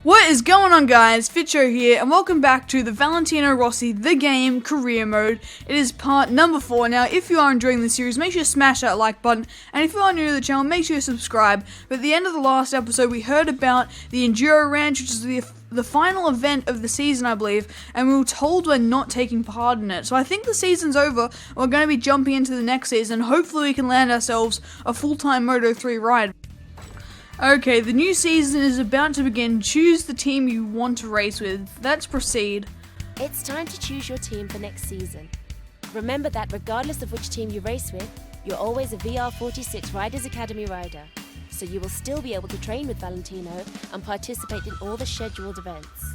What is going on, guys? Fitcho here, and welcome back to the Valentino Rossi The Game Career Mode. It is part number 4. Now, if you are enjoying this series, make sure to smash that like button, and if you are new to the channel, make sure to subscribe. But at the end of the last episode, we heard about the Enduro Ranch, which is the final event of the season, I believe, and we were told we're not taking part in it. So I think the season's over, and we're going to be jumping into the next season. Hopefully we can land ourselves a full-time Moto3 ride. Okay, the new season is about to begin. Choose the team you want to race with. Let's proceed. It's time to choose your team for next season. Remember that regardless of which team you race with, you're always a VR46 Riders Academy rider, so you will still be able to train with Valentino and participate in all the scheduled events.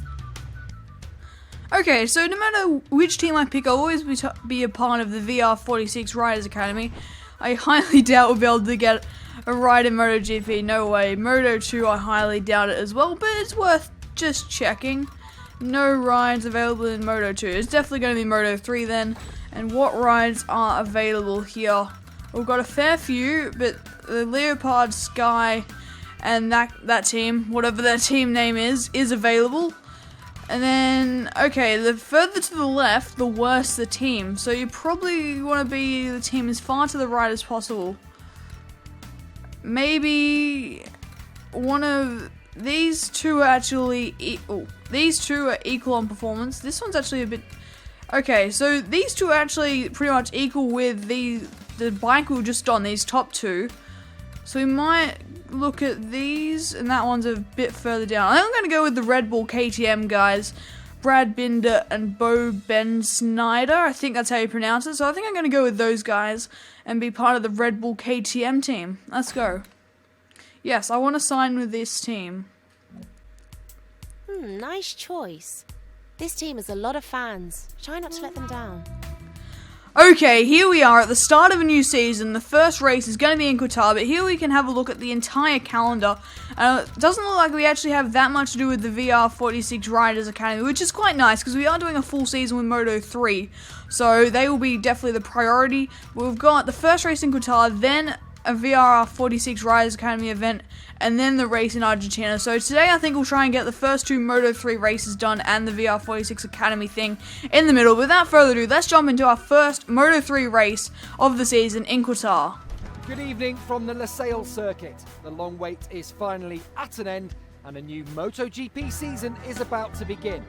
Okay, so no matter which team I pick, I'll always be a part of the VR46 Riders Academy. I highly doubt we'll be able to get a ride in MotoGP, no way. Moto2, I highly doubt it as well, but it's worth just checking. No rides available in Moto2. It's definitely going to be Moto3 then. And what rides are available here? We've got a fair few, but the Leopard, Sky, and that team, whatever their team name is available. And then, okay, the further to the left, the worse the team. So you probably want to be the team as far to the right as possible. Maybe one of these two are actually these two are equal on performance. This one's actually a bit okay. So these two are actually pretty much equal with the bike we were just on. These top two. So we might look at these, and that one's a bit further down. I think I'm going to go with the Red Bull KTM guys, Brad Binder and Bo Ben Snyder. I think that's how you pronounce it. So I think I'm going to go with those guys and be part of the Red Bull KTM team. Let's go. Yes, I want to sign with this team. Nice choice. This team has a lot of fans. Try not to let them down. Okay, here we are at the start of a new season. The first race is going to be in Qatar, but here we can have a look at the entire calendar. It doesn't look like we actually have that much to do with the VR46 Riders Academy, which is quite nice because we are doing a full season with Moto3, so they will be definitely the priority. We've got the first race in Qatar, then a VR46 Riders Academy event, and then the race in Argentina. So today I think we'll try and get the first two Moto3 races done and the VR46 Academy thing in the middle. Without further ado, let's jump into our first Moto3 race of the season in Qatar. Good evening from the Losail circuit. The long wait is finally at an end and a new MotoGP season is about to begin.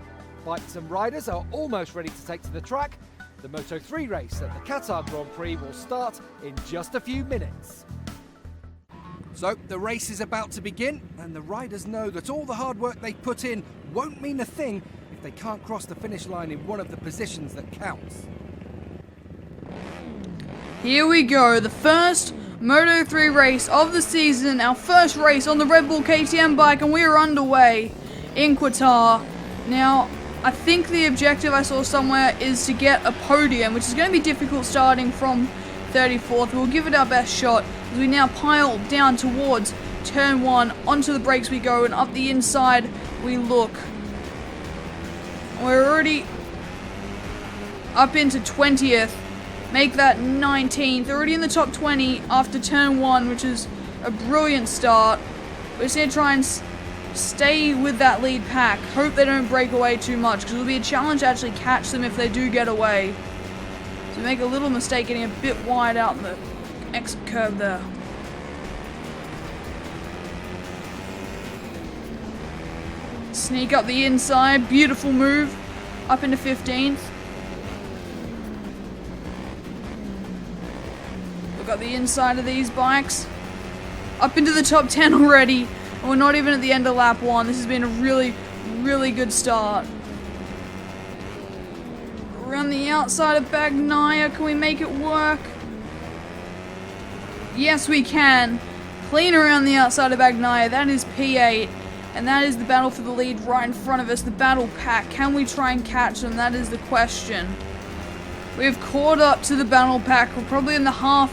Bikes and riders are almost ready to take to the track. The Moto3 race at the Qatar Grand Prix will start in just a few minutes. So the race is about to begin, and the riders know that all the hard work they put in won't mean a thing if they can't cross the finish line in one of the positions that counts. Here we go, the first Moto3 race of the season, our first race on the Red Bull KTM bike, and we are underway in Qatar. Now, I think the objective I saw somewhere is to get a podium, which is going to be difficult starting from 34th. We'll give it our best shot as we now pile down towards turn 1. Onto the brakes we go, and up the inside we look. We're already up into 20th. Make that 19th. Already in the top 20 after turn 1, which is a brilliant start. We're just going to try and stay with that lead pack. Hope they don't break away too much, because it'll be a challenge to actually catch them if they do get away. So make a little mistake getting a bit wide out in the exit curve there. Sneak up the inside. Beautiful move. Up into 15th. Look at the inside of these bikes. Up into the top 10 already. And we're not even at the end of lap 1. This has been a really, really good start. Around the outside of Bagnaia, can we make it work? Yes, we can. Clean around the outside of Bagnaia. That is P8. And that is the battle for the lead right in front of us. The battle pack. Can we try and catch them? That is the question. We have caught up to the battle pack. We're probably in the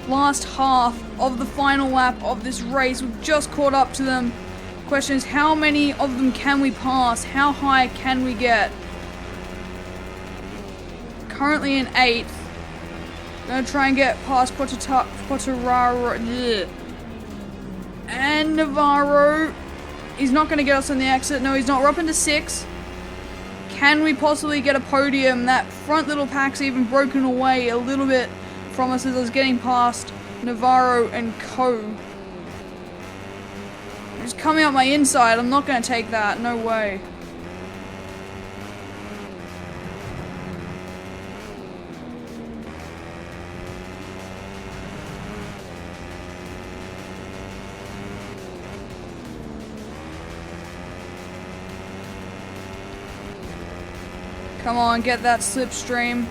last half of the final lap of this race. We've just caught up to them. Question is, how many of them can we pass? How high can we get? Currently in 8th. Gonna try and get past Quartararo and Navarro. He's not going to get us on the exit. No, he's not. We're up into 6. Can we possibly get a podium? That front little pack's even broken away a little bit from us as I was getting past Navarro and Co. He's coming up my inside. I'm not going to take that. No way. Come on, get that slipstream.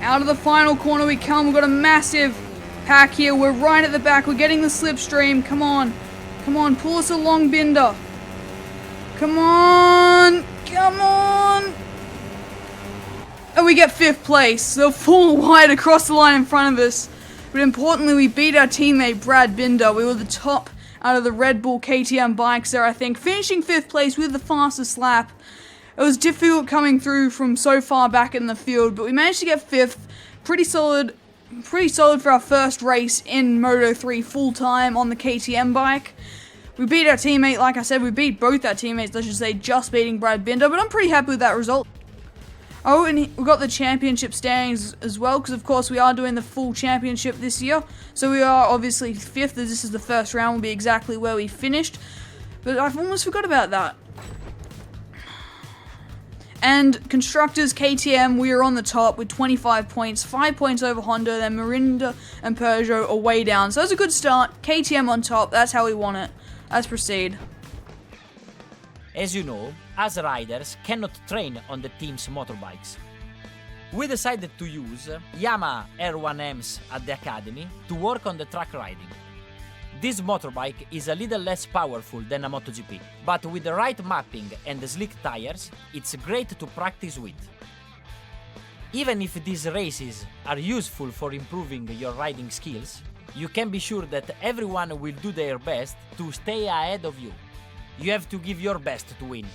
Out of the final corner we come. We've got a massive pack here. We're right at the back. We're getting the slipstream. Come on. Come on, pull us along, Binder. Come on. Come on. And we get 5th place. They'll fall wide across the line in front of us. But importantly, we beat our teammate Brad Binder. We were the top out of the Red Bull KTM bikes there, I think. Finishing 5th place with the fastest lap. It was difficult coming through from so far back in the field, but we managed to get 5th. Pretty solid for our first race in Moto3 full-time on the KTM bike. We beat our teammate, like I said, we beat both our teammates, I should say, just beating Brad Binder, but I'm pretty happy with that result. Oh, and we got the championship standings as well, because of course we are doing the full championship this year. So we are obviously 5th, as this is the first round, will be exactly where we finished. But I've almost forgot about that. And Constructors, KTM, we are on the top with 25 points, 5 points over Honda, then Mirinda and Peugeot are way down. So that's a good start. KTM on top, that's how we want it. Let's proceed. As you know, us riders cannot train on the team's motorbikes. We decided to use Yamaha R1Ms at the academy to work on the track riding. This motorbike is a little less powerful than a MotoGP, but with the right mapping and the slick tires, it's great to practice with. Even if these races are useful for improving your riding skills, you can be sure that everyone will do their best to stay ahead of you. You have to give your best to win.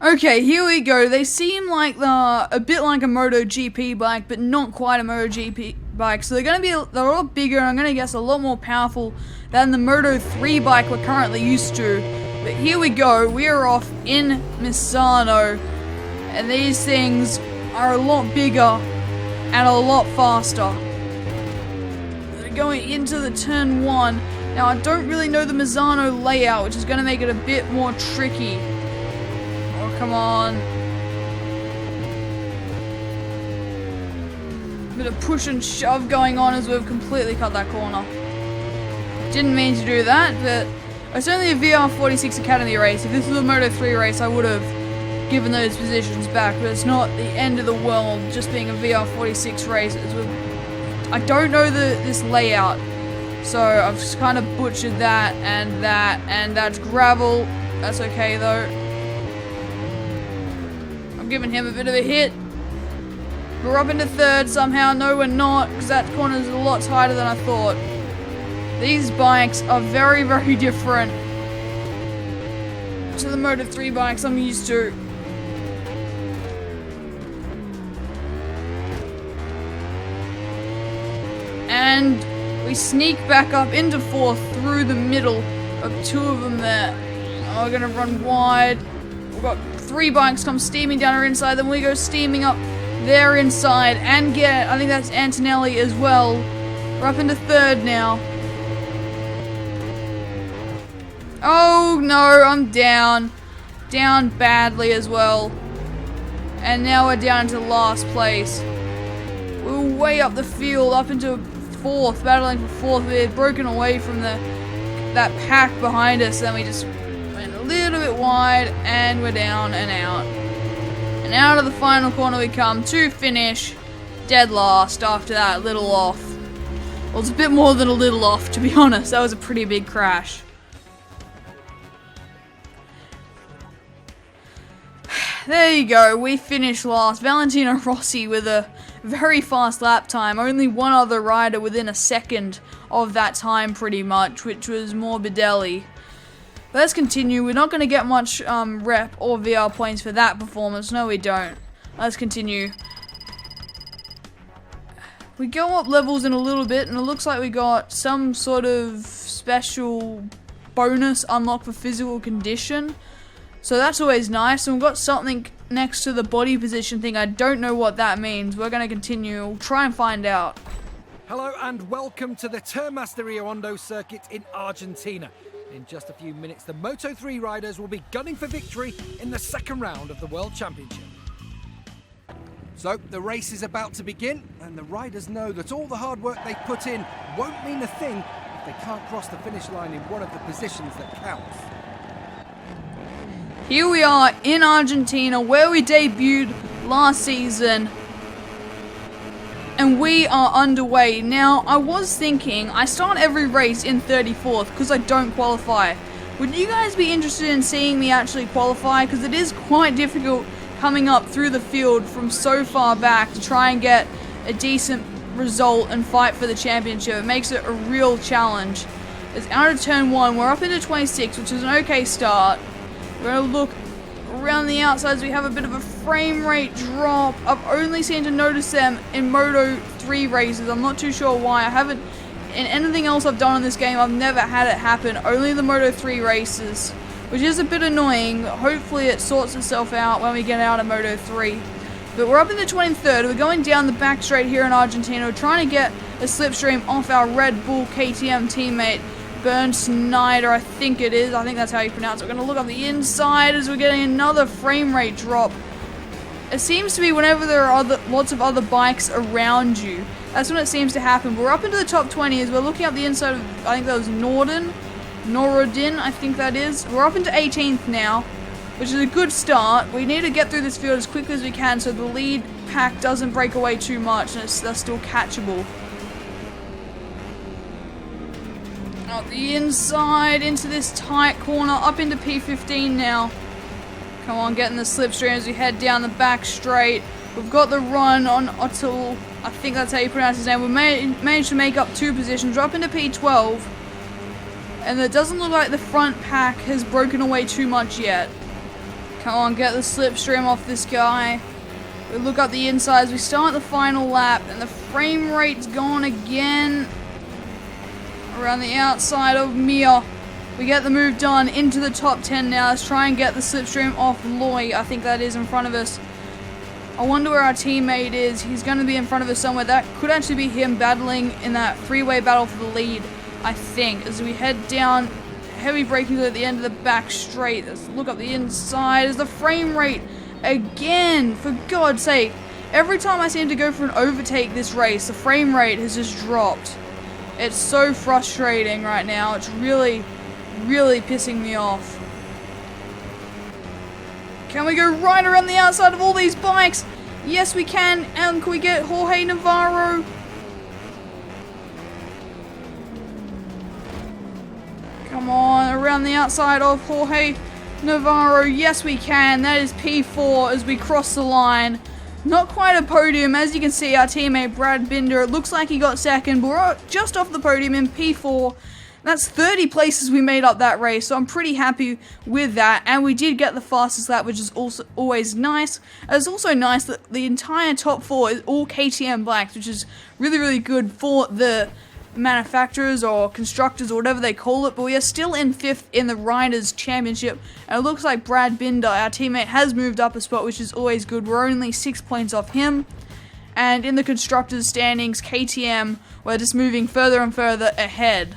Okay, here we go. They seem like a bit like a MotoGP bike, but not quite a MotoGP bike. So they're a lot bigger, and I'm gonna guess a lot more powerful than the Moto3 bike we're currently used to. But here we go. We are off in Misano, and these things are a lot bigger and a lot faster. Going into the turn 1. Now I don't really know the Misano layout, which is going to make it a bit more tricky. Oh, come on. Bit of push and shove going on as we've completely cut that corner. Didn't mean to do that, but it's only a VR46 Academy race. If this was a Moto3 race, I would have given those positions back, but it's not the end of the world just being a VR46 race. I don't know this layout, so I've just kind of butchered that, and that's gravel. That's okay though. I'm giving him a bit of a hit. We're up into 3rd somehow. No, we're not, because that corner is a lot tighter than I thought. These bikes are very, very different to the Moto3 bikes I'm used to. And we sneak back up into 4th through the middle of 2 of them there. Oh, we're gonna run wide. We've got 3 bikes come steaming down our inside, then we go steaming up their inside and get, I think that's Antonelli as well. We're up into 3rd now. Oh no, I'm down. Down badly as well. And now we're down to last place. We're way up the field, up into 4th, battling for 4th. We had broken away from that pack behind us, then we just went a little bit wide, and we're down and out. And out of the final corner we come to finish dead last after that little off. Well, it's a bit more than a little off, to be honest. That was a pretty big crash. There you go, we finished last. Valentino Rossi with a very fast lap time. Only one other rider within a second of that time pretty much, which was Morbidelli. But let's continue. We're not going to get much rep or VR points for that performance. No, we don't. Let's continue. We go up levels in a little bit, and it looks like we got some sort of special bonus unlocked for physical condition. So that's always nice. And we've got something next to the body position thing. I don't know what that means. We're going to continue. We'll try and find out. Hello and welcome to the Turnmaster Rio Hondo circuit in Argentina. In just a few minutes, the Moto3 riders will be gunning for victory in the second round of the World Championship. So the race is about to begin, and the riders know that all the hard work they put in won't mean a thing if they can't cross the finish line in one of the positions that counts. Here we are in Argentina, where we debuted last season. And we are underway. Now, I was thinking, I start every race in 34th because I don't qualify. Would you guys be interested in seeing me actually qualify? Because it is quite difficult coming up through the field from so far back to try and get a decent result and fight for the championship. It makes it a real challenge. It's out of turn 1, we're up into 26, which is an okay start. We're going to look around the outsides. We have a bit of a frame rate drop. I've only seemed to notice them in Moto 3 races. I'm not too sure why. I haven't, in anything else I've done in this game, I've never had it happen. Only the Moto 3 races, which is a bit annoying. Hopefully it sorts itself out when we get out of Moto 3. But we're up in the 23rd. We're going down the back straight here in Argentina. We're trying to get a slipstream off our Red Bull KTM teammate, Bernd Snyder, I think it is. I think that's how you pronounce it. We're going to look on the inside as we're getting another frame rate drop. It seems to be whenever there are lots of other bikes around you, that's when it seems to happen. We're up into the top 20 as we're looking up the inside of, I think that was Norodin, I think that is. We're up into 18th now, which is a good start. We need to get through this field as quickly as we can so the lead pack doesn't break away too much and they're still catchable. Out the inside into this tight corner, up into P15 now. Come on, getting the slipstream as we head down the back straight. We've got the run on Ottil, I think that's how you pronounce his name. We managed to make up 2 positions, we're up into P12. And it doesn't look like the front pack has broken away too much yet. Come on, get the slipstream off this guy. We look up the inside as we start the final lap, and the frame rate's gone again. Around the outside of Mia. We get the move done into the top 10 now. Let's try and get the slipstream off Loy. I think that is in front of us. I wonder where our teammate is. He's going to be in front of us somewhere. That could actually be him battling in that freeway battle for the lead, I think. As we head down, heavy braking at the end of the back straight. Let's look up the inside. As the frame rate again, for God's sake. Every time I seem to go for an overtake this race, the frame rate has just dropped. It's so frustrating right now. It's really, really pissing me off. Can we go right around the outside of all these bikes? Yes, we can. And can we get Jorge Navarro? Come on, around the outside of Jorge Navarro. Yes, we can. That is P4 as we cross the line. Not quite a podium. As you can see, our teammate Brad Binder, it looks like he got second, but we're just off the podium in P4. That's 30 places we made up that race, so I'm pretty happy with that. And we did get the fastest lap, which is also always nice. It's also nice that the entire top 4 is all KTM blacks, which is really, really good for the manufacturers or constructors or whatever they call it, but we are still in 5th in the Riders' Championship, and it looks like Brad Binder, our teammate, has moved up a spot, which is always good. We're only 6 points off him, and in the constructors' standings, KTM, we're just moving further and further ahead.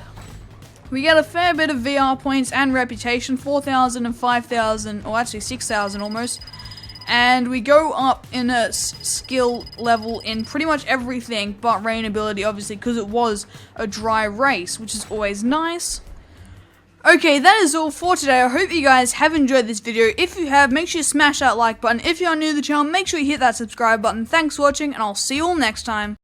We get a fair bit of VR points and reputation, 4,000 and 5,000, or actually 6,000 almost. And we go up in a skill level in pretty much everything but rain ability, obviously, because it was a dry race, which is always nice. Okay, that is all for today. I hope you guys have enjoyed this video. If you have, make sure you smash that like button. If you are new to the channel, make sure you hit that subscribe button. Thanks for watching, and I'll see you all next time.